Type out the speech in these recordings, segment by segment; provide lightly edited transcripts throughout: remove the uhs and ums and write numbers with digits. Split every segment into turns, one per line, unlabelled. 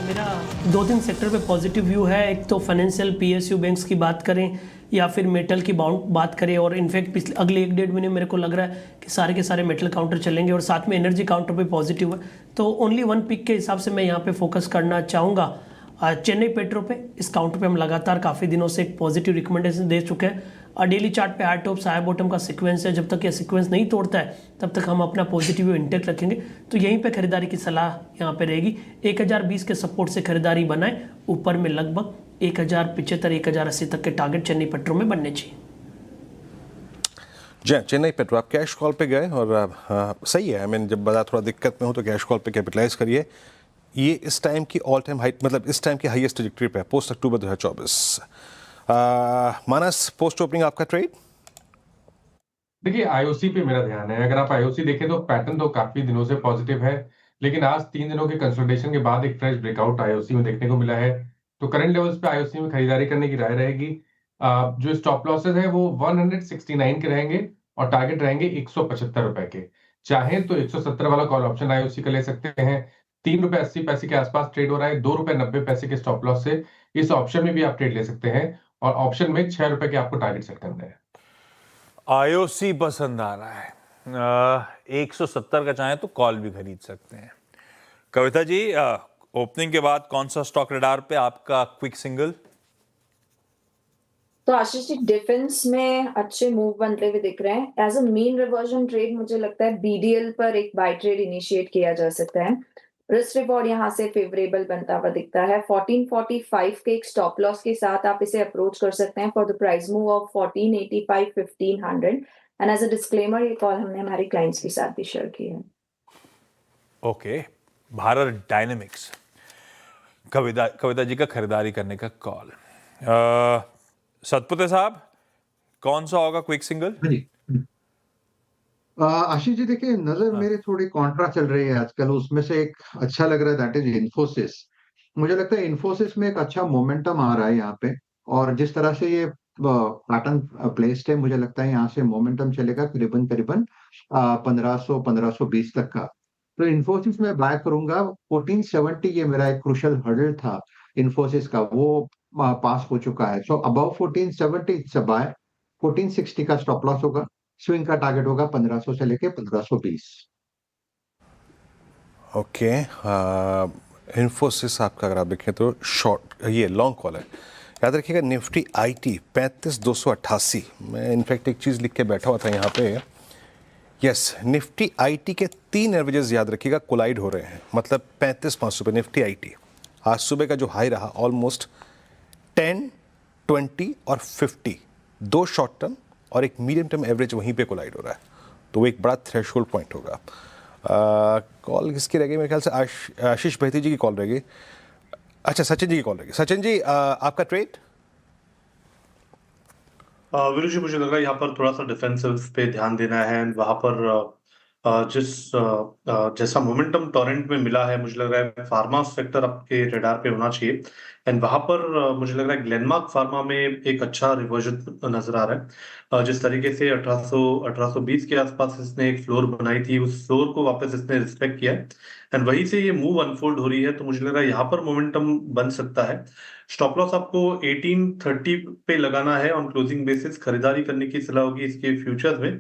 मेरा दो तीन सेक्टर पे पॉजिटिव व्यू है। एक तो फाइनेंशियल पीएसयू बैंक्स की बात करें या फिर मेटल की बात करें, और इनफैक्ट पिछले अगले एक डेढ़ महीने मेरे को लग रहा है कि सारे के सारे मेटल काउंटर चलेंगे और साथ में एनर्जी काउंटर पे पॉजिटिव है। तो ओनली वन पिक के हिसाब से मैं यहाँ पे फोकस करना चाहूँगा चेन्नई पेट्रो पे। इस काउंटर पे हम लगातार काफ़ी दिनों से एक पॉजिटिव रिकमेंडेशन दे चुके हैं और डेली चार्ट पे हाई टॉप्स हाई बॉटम का सीक्वेंस है। जब तक ये सीक्वेंस नहीं तोड़ता है तब तक हम अपना पॉजिटिव इंटेक्ट रखेंगे। तो यहीं पे खरीदारी की सलाह यहाँ पे रहेगी। 1020 के सपोर्ट से खरीदारी बनाए, ऊपर में लगभग 1075 1080 तक के टारगेट चेन्नई पेट्रो में बनने चाहिए।
जी, चेन्नई पेट्रो आप कैश कॉल पे गए और सही है। मैं जब बाजार थोड़ा दिक्कत में हो तो कैश कॉल पे कैपिटलाइज करिए। ये इस टाइम की ऑल टाइम हाई, मतलब इस टाइम की हाईएस्ट ट्रैजेक्टरी पे है पोस्ट अक्टूबर 2024। मानस, पोस्ट ओपनिंग आपका ट्रेड?
देखिए, आईओसी पे मेरा ध्यान है। अगर आप आईओसी देखें तो पैटर्न तो काफी दिनों से पॉजिटिव है, लेकिन आज 3 दिनों के कंसोलिडेशन के बाद एक फ्रेश ब्रेकआउट आईओसी में देखने को मिला है। तो करंट लेवल्स पे आईओसी में खरीदारी करने की राय रहेगी। जो स्टॉप लॉसेज है वो 169 के रहेंगे और टारगेट रहेंगे 175 रुपए के। चाहे तो 170 वाला कॉल ऑप्शन आईओसी का ले सकते हैं। 3 रुपए 80 पैसे के आसपास ट्रेड हो रहा है। 2 रुपए 90 पैसे के स्टॉप लॉस से इस ऑप्शन में भी आप ट्रेड ले सकते हैं और ऑप्शन में 6 रुपए के आपको टारगेट सेट करना है।
आईओसी पसंद आ रहा है। 170 का चाहे तो कॉल भी खरीद सकते हैं। कविता जी, ओपनिंग के बाद कौन सा स्टॉक रडार पे आपका क्विक सिंगल?
तो आशीष जी, डिफेंस में अच्छे मूव बनते हुए दिख रहे हैं। As a mean reversion trade मुझे लगता है बीडीएल पर एक बाय ट्रेड इनिशिएट किया जा सकता है। रिस्क रिवॉर्ड यहाँ से फेवरेबल बनता हुआ दिखता है। 1445 के एक स्टॉप लॉस के साथ आप इसे अप्रोच कर सकते हैं for the price move of 1485 1500। And as a disclaimer, ये कॉल हमने हमारे क्लाइंट्स के साथ भी शेयर की है।
ओके, भारत डायनेमिक्स, कविता जी का खरीदारी करने का कॉल। सतपुते साहब, कौन सा होगा क्विक सिंगल?
आशीष जी, देखिए नजर मेरी थोड़ी कॉन्ट्रा चल रही है आजकल। उसमें से एक अच्छा लग रहा है, दैट इज इन्फोसिस। मुझे लगता है इन्फोसिस में एक अच्छा मोमेंटम आ रहा है यहाँ पे, और जिस तरह से ये पैटर्न प्लेस्ड है, मुझे लगता है यहाँ से मोमेंटम चलेगा करीबन करीबन 1500-1520 तक का। तो इन्फोसिस में बाय करूंगा। 1470 ये मेरा एक क्रूशल हर्डल था इन्फोसिस का, वो पास हो चुका है। सो अबव 1470 इट्स अ बाय। 1460 का स्टॉप लॉस होगा। स्विंग का टारगेट होगा 1500 से लेके 1520।
ओके, इन्फोसिस आपका अगर आप देखें तो शॉर्ट, ये लॉन्ग कॉल है। याद रखिएगा निफ्टी आईटी 35288। मैं इनफैक्ट एक चीज़ लिख के बैठा हुआ था यहाँ पे। यस, निफ्टी आईटी के 3 एवरेजेस याद रखिएगा कोलाइड हो रहे हैं, मतलब 35,500 पे निफ्टी आईटी। आज सुबह का जो हाई रहा ऑलमोस्ट 10, 20 और 50, 2 शॉर्ट टर्म और एक मीडियम टर्म एवरेज वहीं पे कोलाइड हो रहा है। तो वो एक बड़ा थ्रेशोल्ड पॉइंट होगा। कॉल किसकी रहेगी? मेरे ख्याल से आशीष भैती जी की कॉल रहेगी। अच्छा, सचिन जी की कॉल रहेगी। सचिन जी, आपका ट्रेड?
विनू जी, मुझे लग रहा है यहाँ पर थोड़ा सा डिफेंसिव पे ध्यान देना है। एंड वहां पर जैसा मोमेंटम टोरेंट में मिला है, मुझे लग रहा है फार्मा सेक्टर आपके रडार पे होना चाहिए। एंड वहां पर मुझे लग रहा है ग्लेनमार्क फार्मा में एक अच्छा रिवर्जन नजर आ रहा है। जिस तरीके से 1820 के आसपास इसने एक फ्लोर बनाई थी, उस फ्लोर को वापस इसने रिस्पेक्ट किया है एंड वहीं से ये मूव अनफोल्ड हो रही है। तो मुझे लग रहा है यहाँ पर मोमेंटम बन सकता है। स्टॉप लॉस आपको 1830 पे लगाना है ऑन क्लोजिंग बेसिस। खरीदारी करने की सलाह होगी इसके फ्यूचर्स में।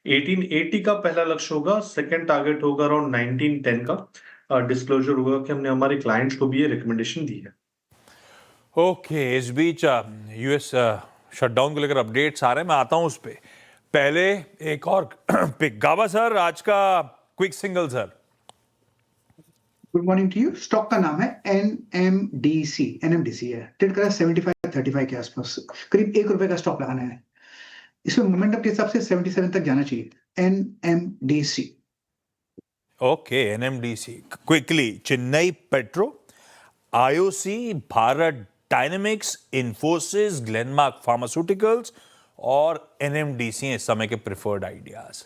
1880 का पहला लक्ष्य होगा। सेकंड टारगेट होगा अराउंड 1910 का। डिस्क्लोजर होगा कि हमने हमारे क्लाइंट्स को भी ये रिकमेंडेशन दी है।
ओके, इस बीच यूएस शटडाउन को लेकर अपडेट्स आ रहे हैं, मैं आता हूं उस पे। पहले एक और पिक। गाबा सर, आज का quick single sir.
Good morning to you. Stock का नाम है एनएमडीसी। एनएमडीसी है, ट्रेड कर रहा है 75-35 के आसपास। करीब ₹1 का स्टॉक लगाना है। इसमें मोमेंटम के हिसाब से 77 तक जाना चाहिए। NMDC.
Okay, NMDC. Quickly, Chennai petro, IOC, Bharat dynamics, Infosys, Glenmark pharmaceuticals और एनएमडीसी इस समय के प्रिफर्ड आइडियाज।